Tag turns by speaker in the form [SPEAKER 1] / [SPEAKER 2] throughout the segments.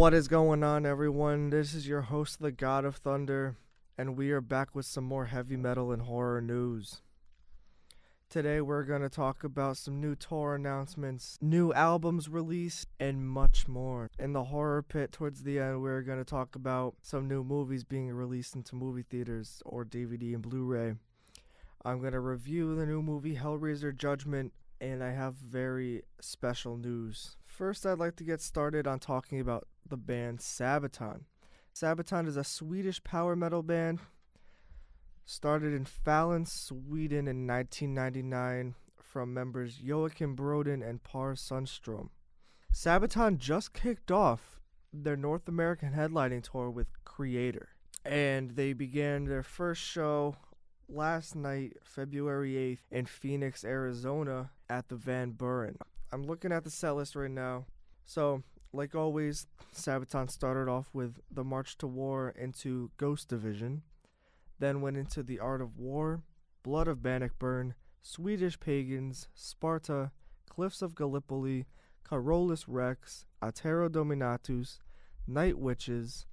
[SPEAKER 1] What is going on, everyone? This is your host, the God of Thunder, and we are back with some more heavy metal and horror news. Today we're going to talk about some new tour announcements, new albums released, and much more. In the horror pit towards the end, we're going to talk about some new movies being released into movie theaters or DVD and Blu-ray. I'm going to review the new movie Hellraiser Judgement, and I have very special news. First, I'd like to get started on talking about the band Sabaton. Sabaton is a Swedish power metal band. Started in Falun, Sweden in 1999 from members Joakim Broden and Par Sundström. Sabaton just kicked off their North American headlining tour with Kreator, and they began their first show last night, February 8th, in Phoenix, Arizona at the Van Buren. I'm looking at the set list right now. So, like always, Sabaton started off with the March to War into Ghost Division, then went into The Art of War, Blood of Bannockburn, Swedish Pagans, Sparta, Cliffs of Gallipoli, Carolus Rex, Atero Dominatus, Night Witches,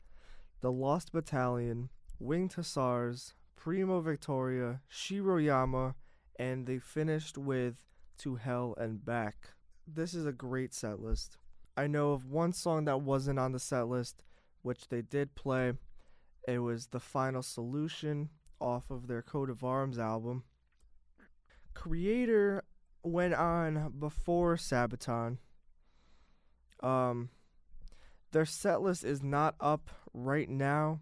[SPEAKER 1] The Lost Battalion, Winged Hussars, Primo Victoria, Shiroyama, and they finished with To Hell and Back. This is a great set list. I know of one song that wasn't on the set list, which they did play. It was The Final Solution off of their Coat of Arms album. Kreator went on before Sabaton. Their set list is not up right now,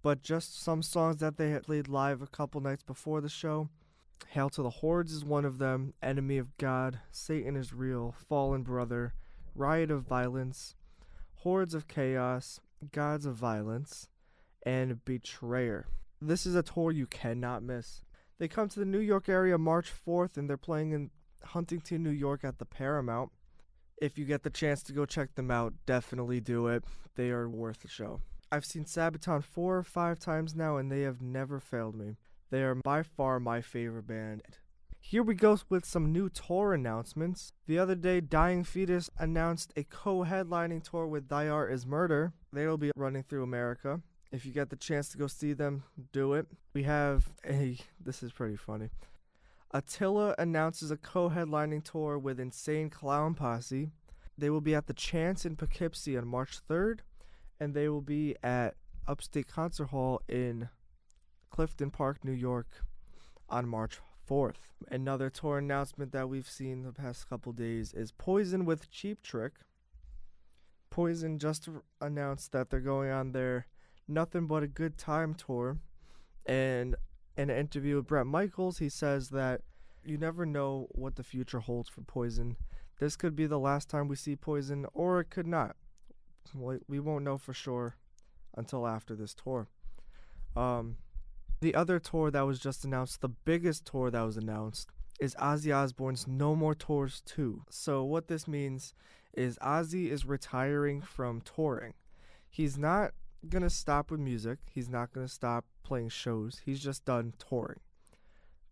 [SPEAKER 1] but just some songs that they had played live a couple nights before the show. Hail to the Hordes is one of them, Enemy of God, Satan is Real, Fallen Brother, Riot of Violence, Hordes of Chaos, Gods of Violence, and Betrayer. This is a tour you cannot miss. They come to the New York area March 4th, and they're playing in Huntington, New York at the Paramount. If you get the chance to go check them out, definitely do it. They are worth the show. I've seen Sabaton 4 or 5 times now, and they have never failed me. They are by far my favorite band. Here we go with some new tour announcements. The other day, Dying Fetus announced a co-headlining tour with Thy Art Is Murder. They will be running through America. If you get the chance to go see them, do it. We have this is pretty funny. Attila announces a co-headlining tour with Insane Clown Posse. They will be at the Chance in Poughkeepsie on March 3rd, and they will be at Upstate Concert Hall in Clifton Park, New York on March 4th. Another tour announcement that we've seen the past couple days is Poison with Cheap Trick. Poison just announced that they're going on their Nothing But a Good Time tour, and in an interview with Bret Michaels, he says that you never know what the future holds for Poison. This could be the last time we see Poison, or it could not. We won't know for sure until after this tour. The other tour that was just announced, the biggest tour that was announced, is Ozzy Osbourne's No More Tours 2. So what this means is Ozzy is retiring from touring. He's not going to stop with music. He's not going to stop playing shows. He's just done touring.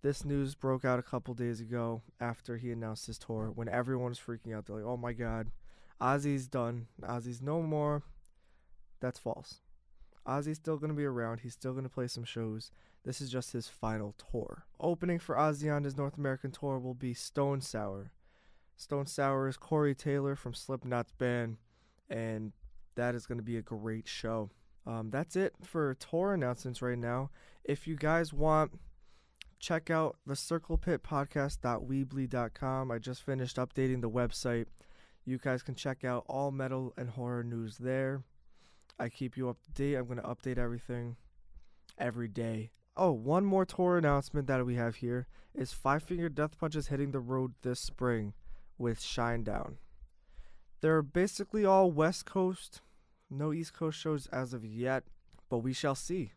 [SPEAKER 1] This news broke out a couple days ago after he announced his tour, when everyone was freaking out. They're like, oh my God, Ozzy's done. Ozzy's no more. That's false. Ozzy's still going to be around. He's still going to play some shows. This is just his final tour. Opening for Ozzy on his North American tour will be Stone Sour. Stone Sour is Corey Taylor from Slipknot's band, and that is going to be a great show. That's it for tour announcements right now. If you guys want, check out the circlepitpodcast.weebly.com. I just finished updating the website. You guys can check out all metal and horror news there. I keep you up to date. I'm going to update everything every day. Oh, one more tour announcement that we have here is Five Finger Death Punch is hitting the road this spring with Shinedown. They're basically all West Coast, no East Coast shows as of yet, but we shall see.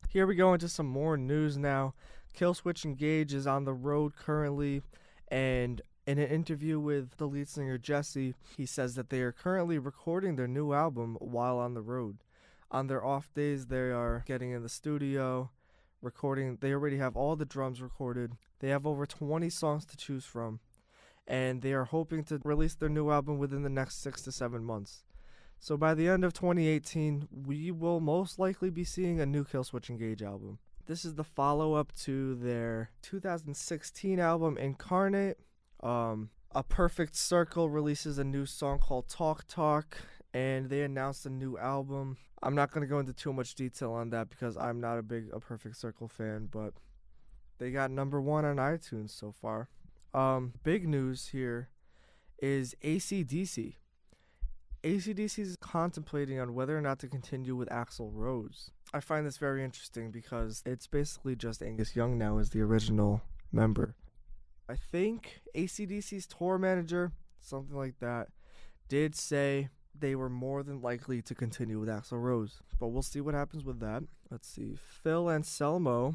[SPEAKER 1] Here we go into some more news now. Killswitch Engage is on the road currently, and in an interview with the lead singer Jesse, he says that they are currently recording their new album while on the road. On their off days, they are getting in the studio, recording. They already have all the drums recorded. They have over 20 songs to choose from, and they are hoping to release their new album within the next 6 to 7 months. So by the end of 2018, we will most likely be seeing a new Killswitch Engage album. This is the follow-up to their 2016 album Incarnate. A Perfect Circle releases a new song called Talk Talk, and they announced a new album. I'm not going to go into too much detail on that because I'm not a Perfect Circle fan, but they got number 1 on iTunes so far. Big news here is AC/DC. AC/DC is contemplating on whether or not to continue with Axl Rose. I find this very interesting because it's basically just Angus Young now as the original member. I think AC/DC's tour manager, something like that, did say they were more than likely to continue with Axl Rose. But we'll see what happens with that. Let's see. Phil Anselmo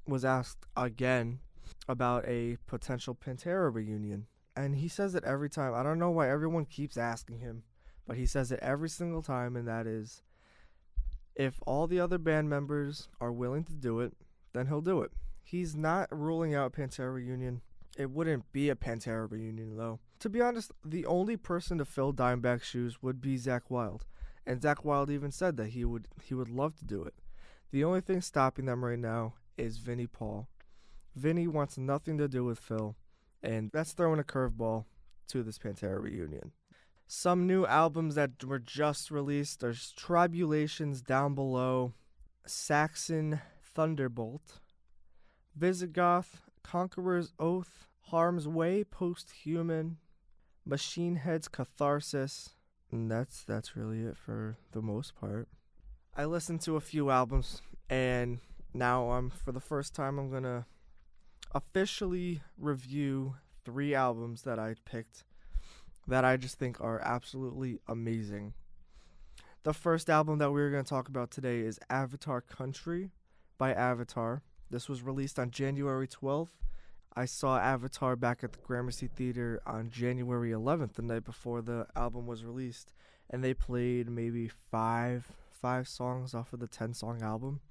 [SPEAKER 1] was asked again about a potential Pantera reunion. And he says it every time. I don't know why everyone keeps asking him, but he says it every single time, and that is, if all the other band members are willing to do it, then he'll do it. He's not ruling out Pantera reunion. It wouldn't be a Pantera reunion, though. To be honest, the only person to fill Dimebag's shoes would be Zakk Wylde. And Zakk Wylde even said that he would love to do it. The only thing stopping them right now is Vinnie Paul. Vinnie wants nothing to do with Phil, and that's throwing a curveball to this Pantera reunion. Some new albums that were just released are Tribulations Down Below, Saxon Thunderbolt, Visigoth, Conqueror's Oath, Harm's Way, Posthuman, Machine Head's Catharsis, and that's really it for the most part. I listened to a few albums, and now for the first time I'm gonna officially review 3 albums that I picked that I just think are absolutely amazing. The first album that we're going to talk about today is Avatar Country by Avatar. This was released on January 12th. I saw Avatar back at the Gramercy Theater on January 11th, the night before the album was released, and they played maybe five songs off of the 10-song album,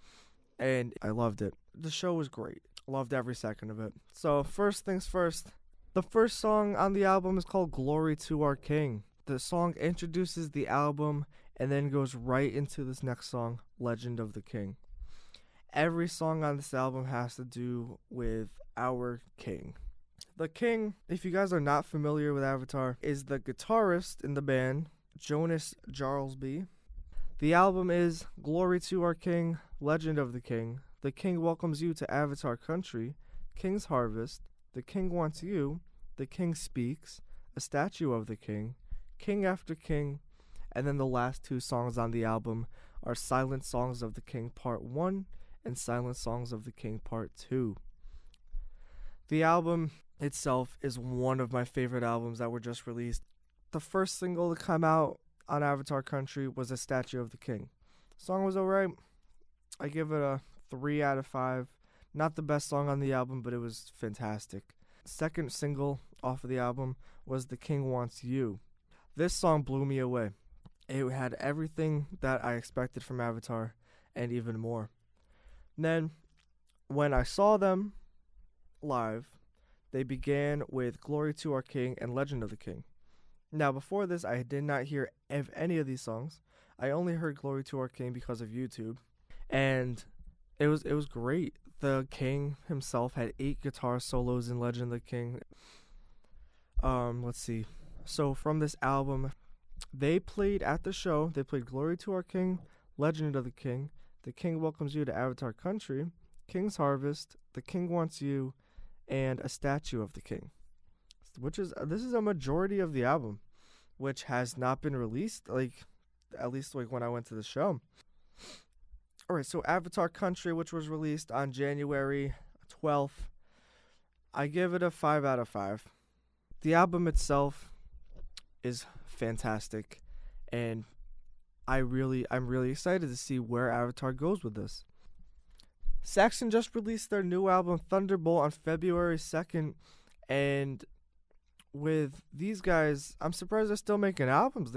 [SPEAKER 1] and I loved it. The show was great. Loved every second of it. So first things first, the first song on the album is called Glory to Our King. The song introduces the album and then goes right into this next song, Legend of the King. Every song on this album has to do with our king. The king, if you guys are not familiar with Avatar, is the guitarist in the band, Jonas Jarlsby. The album is Glory to Our King, Legend of the King. The King welcomes you to Avatar Country, King's Harvest, The King Wants You, The King Speaks, A Statue of the King, King After King, and then the last 2 songs on the album are Silent Songs of the King Part 1 and Silent Songs of the King Part 2. The album itself is one of my favorite albums that were just released. The first single to come out on Avatar Country was A Statue of the King. The song was alright. I give it a 3 out of 5. Not the best song on the album, but it was fantastic. Second single off of the album was The King Wants You. This song blew me away. It had everything that I expected from Avatar and even more. Then, when I saw them live, they began with Glory to Our King and Legend of the King. Now, before this, I did not hear any of these songs. I only heard Glory to Our King because of YouTube. And it was great. The king himself had 8 guitar solos in Legend of the King. Let's see. So from this album, they played at the show. They played Glory to Our King, Legend of the King, The King Welcomes You to Avatar Country, King's Harvest, The King Wants You, and A Statue of the King. This is a majority of the album, which has not been released, at least when I went to the show. Alright, so Avatar Country, which was released on January 12th, I give it a 5 out of 5. The album itself is fantastic, and I'm really excited to see where Avatar goes with this. Saxon just released their new album Thunderbolt on February 2nd, and with these guys, I'm surprised they're still making albums.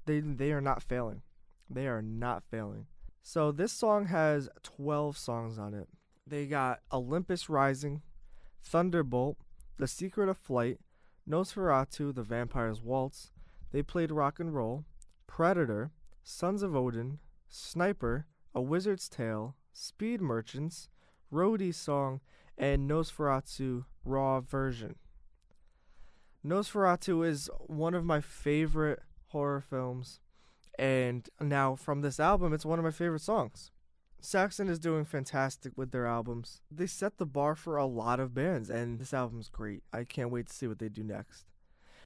[SPEAKER 1] They are not failing. They are not failing. So this song has 12 songs on it. They got Olympus Rising, Thunderbolt, The Secret of Flight, Nosferatu, The Vampire's Waltz. They played Rock and Roll, Predator, Sons of Odin, Sniper, A Wizard's Tale, Speed Merchants, Roadie Song, and Nosferatu Raw Version. Nosferatu is one of my favorite horror films, and now from this album, it's one of my favorite songs. Saxon is doing fantastic with their albums. They set the bar for a lot of bands, and this album's great. I can't wait to see what they do next.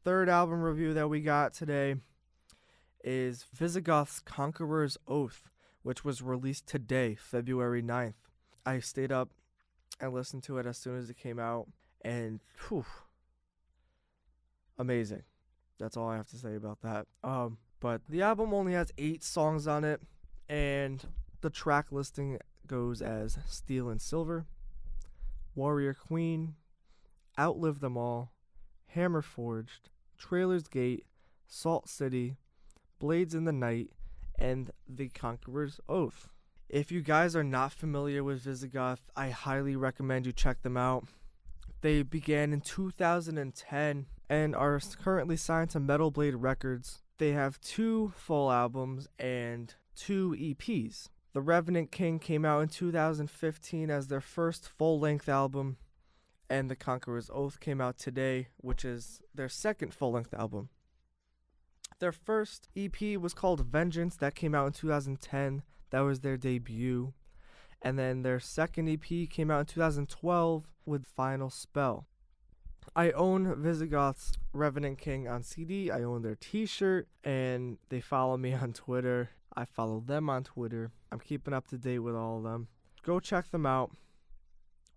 [SPEAKER 1] Third album review that we got today is Visigoth's Conqueror's Oath, which was released today, February 9th. I stayed up and listened to it as soon as it came out, and amazing. That's all I have to say about that. But the album only has 8 songs on it, and the track listing goes as Steel and Silver, Warrior Queen, Outlive Them All, Hammer Forged, Trailer's Gate, Salt City, Blades in the Night, and The Conqueror's Oath. If you guys are not familiar with Visigoth, I highly recommend you check them out. They began in 2010 and are currently signed to Metal Blade Records. They have 2 full albums and 2 EPs. The Revenant King came out in 2015 as their first full-length album, and The Conqueror's Oath came out today, which is their second full-length album. Their first EP was called Vengeance. That came out in 2010. That was their debut. And then their second EP came out in 2012 with Final Spell. I own Visigoth's Revenant King on CD. I own their t-shirt, and they follow me on Twitter. I follow them on Twitter. I'm keeping up to date with all of them. Go check them out.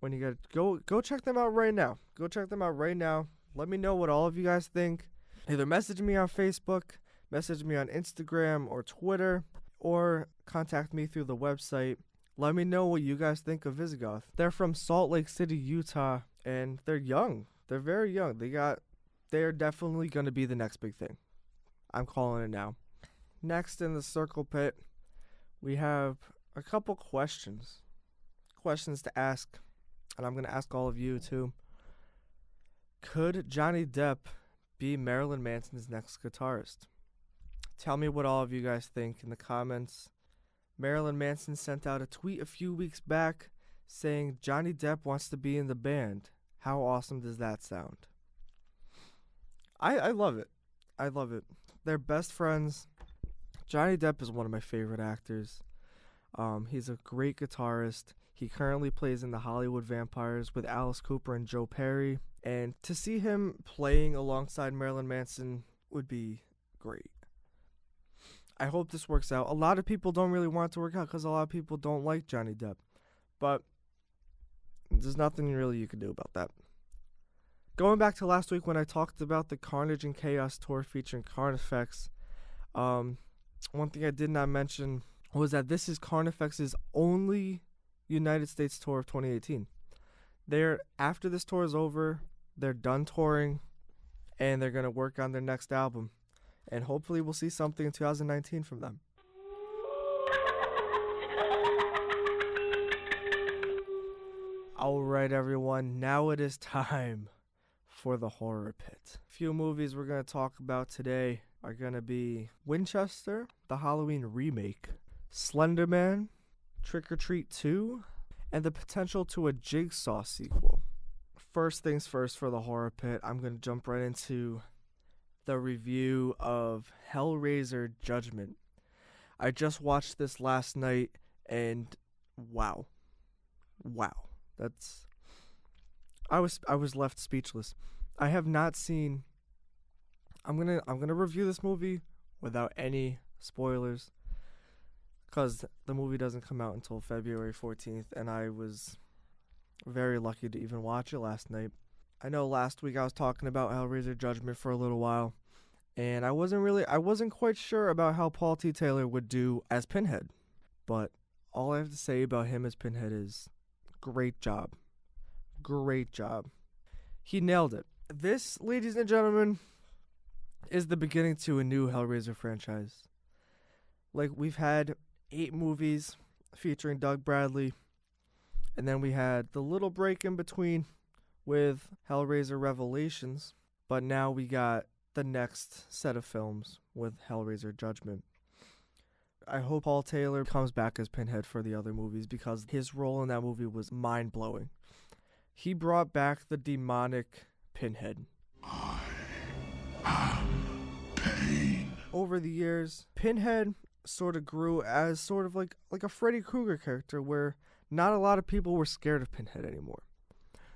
[SPEAKER 1] When you get go check them out right now. Go check them out right now. Let me know what all of you guys think. Either message me on Facebook, message me on Instagram or Twitter, or contact me through the website. Let me know what you guys think of Visigoth. They're from Salt Lake City, Utah, and they're young. They're very young. They're definitely going to be the next big thing. I'm calling it now. Next in the circle pit, we have a couple questions to ask, and I'm going to ask all of you too. Could Johnny Depp be Marilyn Manson's next guitarist? Tell me what all of you guys think in the comments. Marilyn Manson sent out a tweet a few weeks back saying Johnny Depp wants to be in the band. How awesome does that sound? I love it. I love it. They're best friends. Johnny Depp is one of my favorite actors. He's a great guitarist. He currently plays in the Hollywood Vampires with Alice Cooper and Joe Perry. And to see him playing alongside Marilyn Manson would be great. I hope this works out. A lot of people don't really want it to work out because a lot of people don't like Johnny Depp. But there's nothing really you can do about that. Going back to last week when I talked about the Carnage and Chaos tour featuring Carnifex, one thing I did not mention was that this is Carnifex's only United States tour of 2018. After this tour is over, they're done touring, and they're going to work on their next album. And hopefully we'll see something in 2019 from them. Alright everyone, now it is time for the horror pit. A few movies we're going to talk about today are going to be Winchester, the Halloween remake, Slender Man, Trick or Treat 2, and the potential to a Jigsaw sequel. First things first for the horror pit, I'm going to jump right into the review of Hellraiser Judgement. I just watched this last night, and wow. I was left speechless. I have not seen. I'm gonna review this movie without any spoilers, because the movie doesn't come out until February 14th, and I was very lucky to even watch it last night. I know last week I was talking about Hellraiser Judgment for a little while, and I wasn't quite sure about how Paul T. Taylor would do as Pinhead, but all I have to say about him as Pinhead is great job. He nailed it. This, ladies and gentlemen, is the beginning to a new Hellraiser franchise. Like, we've had 8 movies featuring Doug Bradley, and then we had the little break in between with Hellraiser Revelations, but now we got the next set of films with Hellraiser Judgment. I hope Paul Taylor comes back as Pinhead for the other movies because his role in that movie was mind-blowing. He brought back the demonic Pinhead.
[SPEAKER 2] I am pain.
[SPEAKER 1] Over the years, Pinhead sort of grew as sort of like a Freddy Krueger character where not a lot of people were scared of Pinhead anymore.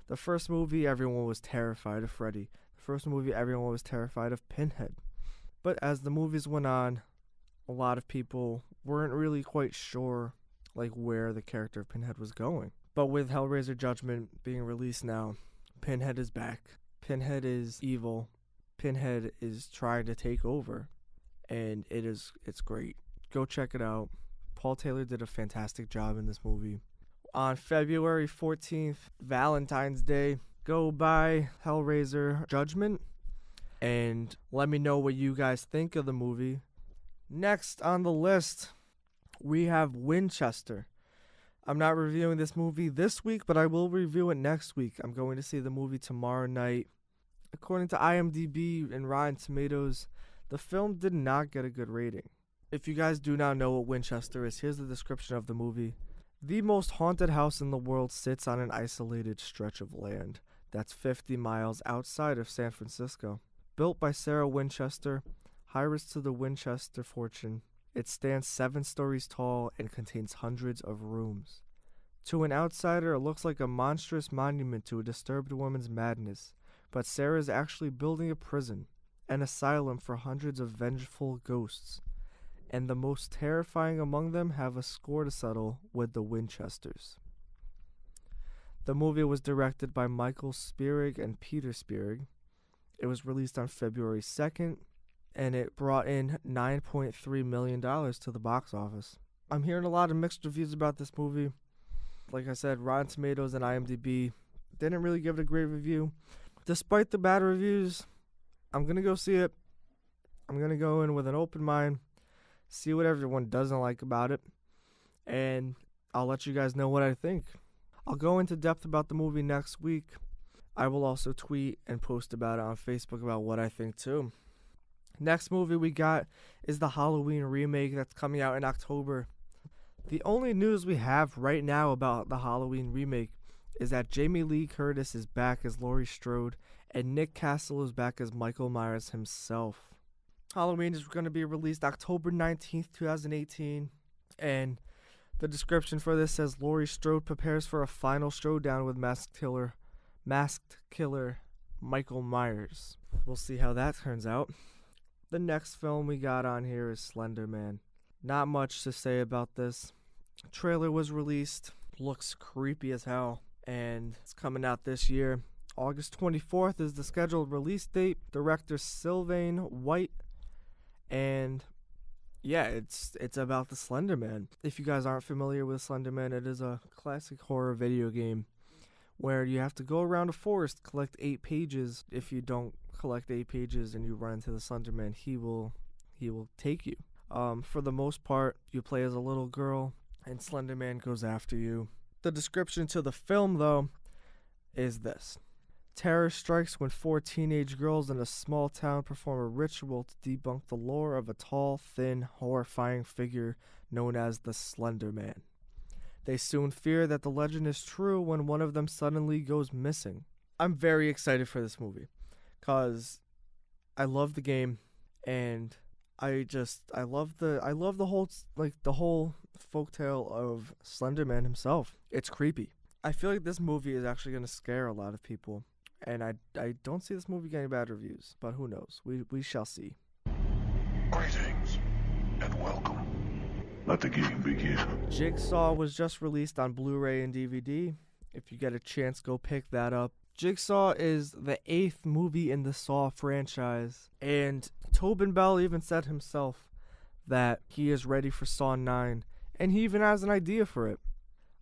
[SPEAKER 1] The first movie, everyone was terrified of Freddy. The first movie, everyone was terrified of Pinhead. But as the movies went on, a lot of people weren't really quite sure like where the character of Pinhead was going. But with Hellraiser Judgment being released now, Pinhead is back. Pinhead is evil. Pinhead is trying to take over. And it's great. Go check it out. Paul Taylor did a fantastic job in this movie. On February 14th, Valentine's Day, go buy Hellraiser Judgment and let me know what you guys think of the movie. Next on the list, we have Winchester. I'm not reviewing this movie this week, but I will review it next week. I'm going to see the movie tomorrow night. According to IMDb and Rotten Tomatoes, the film did not get a good rating. If you guys do not know what Winchester is, here's the description of the movie. The most haunted house in the world sits on an isolated stretch of land that's 50 miles outside of San Francisco. Built by Sarah Winchester, heiress to the Winchester fortune, it stands 7 stories tall and contains hundreds of rooms. To an outsider, it looks like a monstrous monument to a disturbed woman's madness, but Sarah is actually building a prison, an asylum for hundreds of vengeful ghosts, and the most terrifying among them have a score to settle with the Winchesters. The movie was directed by Michael Spierig and Peter Spierig. It was released on February 2nd, and it brought in $9.3 million to the box office. I'm hearing a lot of mixed reviews about this movie. Like I said, Rotten Tomatoes and IMDb didn't really give it a great review. Despite the bad reviews, I'm going to go see it. I'm going to go in with an open mind, see what everyone doesn't like about it, and I'll let you guys know what I think. I'll go into depth about the movie next week. I will also tweet and post about it on Facebook about what I think too. Next movie we got is the Halloween remake that's coming out in October. The only news we have right now about the Halloween remake is that Jamie Lee Curtis is back as Laurie Strode and Nick Castle is back as Michael Myers himself. Halloween is going to be released October 19th, 2018, and the description for this says Laurie Strode prepares for a final showdown with masked killer Michael Myers. We'll see how that turns out. The next film we got on here is Slender Man. Not much to say about this. Trailer was released, looks creepy as hell, and it's coming out this year. August 24th is the scheduled release date. Director Sylvain White, and yeah, it's about the Slender Man. If you guys aren't familiar with Slender Man, it is a classic horror video game where you have to go around a forest, collect 8 pages. If you don't collect 8 pages and you run into the Slender Man, he will take you. For the most part, you play as a little girl, and Slender Man goes after you. The description to the film, though, is this. Terror strikes when 4 teenage girls in a small town perform a ritual to debunk the lore of a tall, thin, horrifying figure known as the Slender Man. They soon fear that the legend is true when one of them suddenly goes missing. I'm very excited for this movie because I love the game, and I love the whole folktale of Slender Man himself. It's creepy. I feel like this movie is actually going to scare a lot of people. And I don't see this movie getting bad reviews, but who knows? We shall see.
[SPEAKER 2] Greetings and welcome. Let the game begin.
[SPEAKER 1] Jigsaw was just released on Blu-ray and DVD. If you get a chance, go pick that up. Jigsaw is the 8th movie in the Saw franchise, and Tobin Bell even said himself that he is ready for Saw 9, and he even has an idea for it.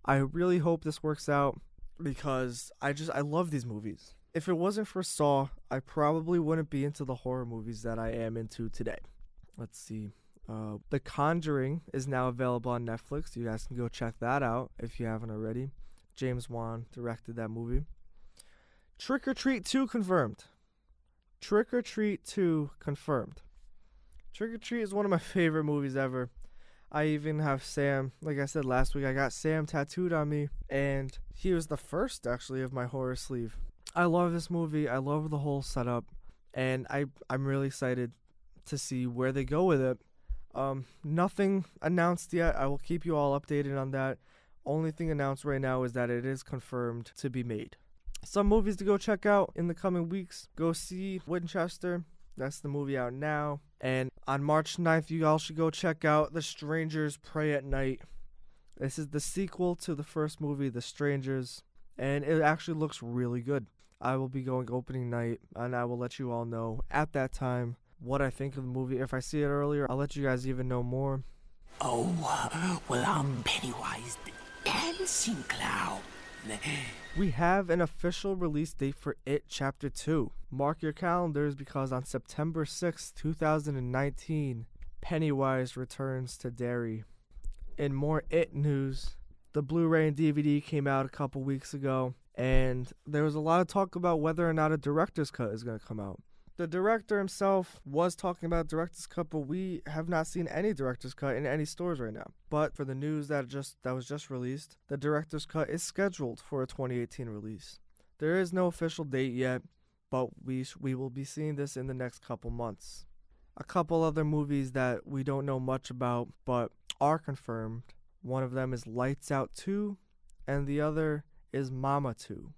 [SPEAKER 1] I really hope this works out because I love these movies. If it wasn't for Saw, I probably wouldn't be into the horror movies that I am into today. Let's see. The Conjuring is now available on Netflix. You guys can go check that out if you haven't already. James Wan directed that movie. Trick or Treat 2 confirmed. Trick or Treat 2 confirmed. Trick or Treat is one of my favorite movies ever. I even have Sam, like I said last week, I got Sam tattooed on me, and he was the first, actually, of my horror sleeve. I love this movie. I love the whole setup, and I'm really excited to see where they go with it. Nothing announced yet. I will keep you all updated on that. Only thing announced right now is that it is confirmed to be made. Some movies to go check out in the coming weeks. Go see Winchester. That's the movie out now. And on March 9th, you all should go check out The Strangers Pray at Night. This is the sequel to the first movie, The Strangers, and it actually looks really good. I will be going opening night, and I will let you all know at that time what I think of the movie. If I see it earlier, I'll let you guys even know more.
[SPEAKER 3] Oh, well, I'm Pennywise the Dancing Clown.
[SPEAKER 1] We have an official release date for It Chapter 2. Mark your calendars because on September 6, 2019, Pennywise returns to Derry. In more It news, the Blu-ray and DVD came out a couple weeks ago, and there was a lot of talk about whether or not a director's cut is going to come out. The director himself was talking about director's cut, but we have not seen any director's cut in any stores right now. But for the news that was just released, the director's cut is scheduled for a 2018 release. There is no official date yet, but we will be seeing this in the next couple months. A couple other movies that we don't know much about but are confirmed. One of them is Lights Out 2, and the other is Mama 2.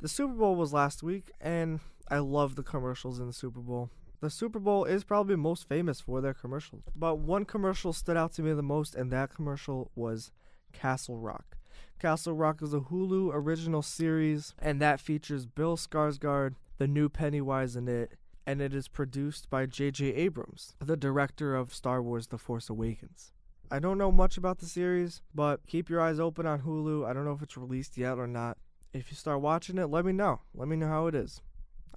[SPEAKER 1] The Super Bowl was last week, and I love the commercials in the Super Bowl. The Super Bowl is probably most famous for their commercials. But one commercial stood out to me the most, and that commercial was Castle Rock. Castle Rock is a Hulu original series, and that features Bill Skarsgård, the new Pennywise in it, and it is produced by J.J. Abrams, the director of Star Wars The Force Awakens. I don't know much about the series, but keep your eyes open on Hulu. I don't know if it's released yet or not. If you start watching it, let me know. Let me know how it is.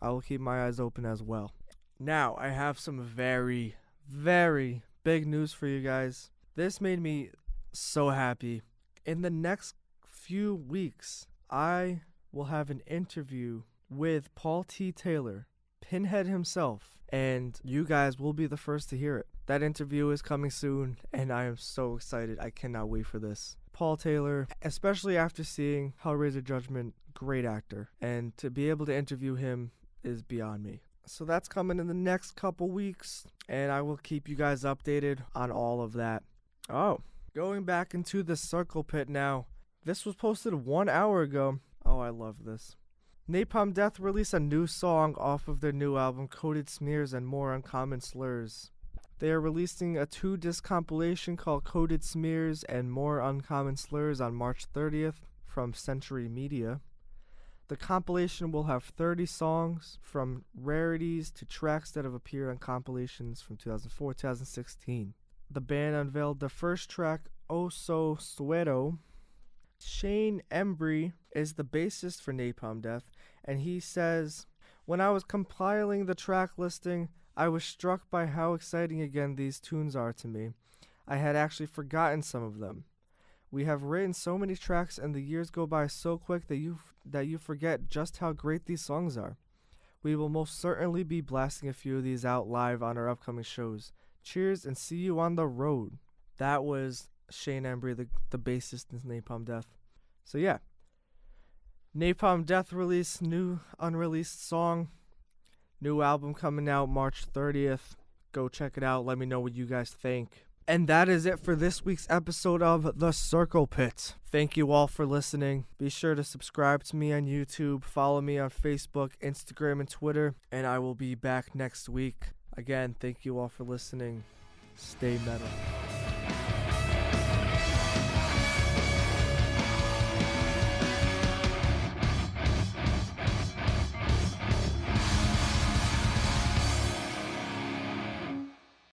[SPEAKER 1] I will keep my eyes open as well. Now, I have some very, very big news for you guys. This made me so happy. In the next few weeks, I will have an interview with Paul T. Taylor, Pinhead himself, and you guys will be the first to hear it. That interview is coming soon, and I am so excited. I cannot wait for this. Paul Taylor, especially after seeing Hellraiser Judgement, great actor, and to be able to interview him is beyond me. So that's coming in the next couple weeks, and I will keep you guys updated on all of that. Oh, going back into the Circle Pit now. This was posted 1 hour ago. Oh, I love this. Napalm Death released a new song off of their new album, Coded Smears and More Uncommon Slurs. They are releasing a 2-disc compilation called Coded Smears and More Uncommon Slurs on March 30th from Century Media. The compilation will have 30 songs from rarities to tracks that have appeared on compilations from 2004-2016. The band unveiled the first track, Oso Suero. Shane Embry is the bassist for Napalm Death, and he says, "When I was compiling the track listing, I was struck by how exciting again these tunes are to me. I had actually forgotten some of them. We have written so many tracks and the years go by so quick that you forget just how great these songs are. We will most certainly be blasting a few of these out live on our upcoming shows. Cheers and see you on the road." That was Shane Embry, the bassist in Napalm Death. So yeah, Napalm Death released new unreleased song. New album coming out March 30th. Go check it out. Let me know what you guys think. And that is it for this week's episode of The Circle Pit. Thank you all for listening. Be sure to subscribe to me on YouTube. Follow me on Facebook, Instagram, and Twitter. And I will be back next week. Again, thank you all for listening. Stay metal.